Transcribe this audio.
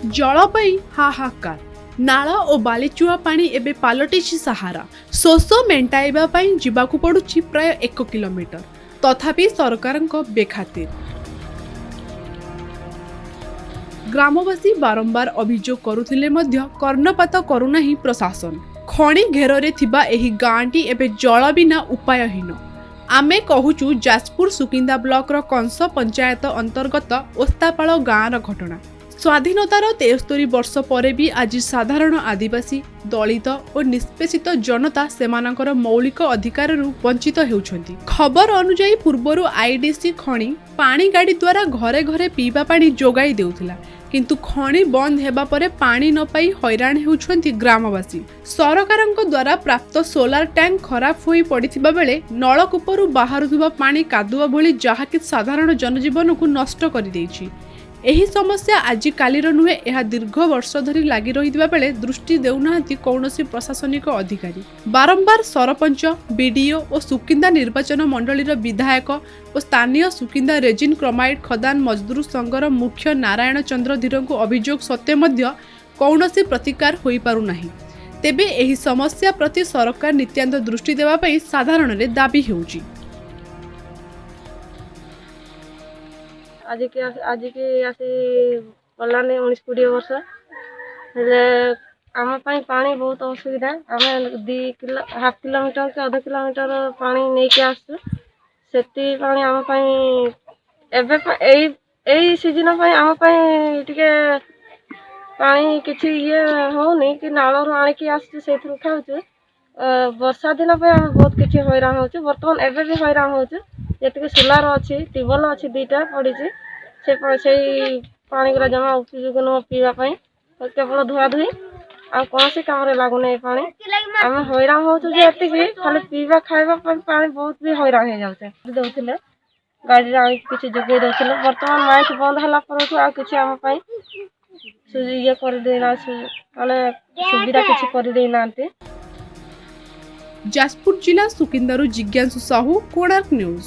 जल पाई हाहाकार नाल और बालीचुआ पानी एबे पालटिछि सहारा शोष मेंटाइबा पाई जिबाकु पडुछि प्राय 1 किलोमीटर तथापि सरकारक बेखातिर। ग्रामवासी बारंबार अभियोग करुथिले मध्य कर्णपात करुनाही प्रशासन। खणी घेରରେ थिबा एही गाँटी एबे जल बिना उपायहीन। आमे कहूचु जाजपुर सुकिंदा ब्लॉक कंस पंचायत अंतर्गत ओस्तापाल गाँवर घटना। स्वाधीनतार 73 वर्ष पर भी आज साधारण आदिवासी दलित और निष्पेषित जनता सेमानकर मौलिक अधिकार वंचित हेउछंती। खबर अनुसार पूर्वर आईडीसी खणी पानी गाड़ी द्वारा घरे घरे पीवा पानी जोगाई देउथिला, किंतु खणी बंद हेबा परे पानी न पाई हैरान हेउछंती ग्रामवासी। सरकारक द्वारा प्राप्त सोलार टैंक खराब होई पड़िथिबा बेले नलकूपरू बाहरुथिबा पानी कादुआ भली जहाकि साधारण जनजीवन को नष्ट करि देइछि। एही समस्या आज कालीर नुहे, यह दीर्घ वर्ष धरी लगी रही बेले दृष्टि देउनाहांती कौनसी प्रशासनिक अधिकारी। बारंबार सरपंच, बीडीओ और सुकिंदा निर्वाचन मंडलीर विधायक और स्थानीय सुकिंदा रेजिन क्रोमाइड खदान मजदूर संघर मुख्य नारायण चंद्र धीर को अभियोग सत्वे मध्य कौनसी प्रतिकार होई पारु नाही। तेबे एही समस्या प्रति सरकार नित्यांत दृष्टि देवा पई साधारण रे दाबी हेउची। आज के आसी गलाने 19-20 वर्ष हेले आम पानी बहुत असुविधा। आम 2.5 किलोमीटर के आधा किलोमीटर पानी नहीं के आसु सेती पानी आम एई सीजन आम टिके पानी किछि ये होनी कि नालरू आनिकी आसु से खाऊँ। वर्षा दिन आम बहुत किछि हैरान होचु। बर्तमान एबे भी हैरान होचु। जेतिक सोलार अच्छी ट्यूबवेल अच्छी 2टा पड़ी से पानी गुरा जमा उपयोग न पीवा केवल धुआ धुई आ कौन सी काम लगुना पानी आम हैरान होचु। खाली पीवा खाइबा पानी बहुत भी हैरान हो जाते दौले गाड़ी आनी किसी जोगे दौले। बर्तमान माइक बंद है किसी आम ये करदेना सुविधा किसी करदेना। जाजपुर जिला सुकिंदारू जिज्ञासु साहू, कोणार्क न्यूज।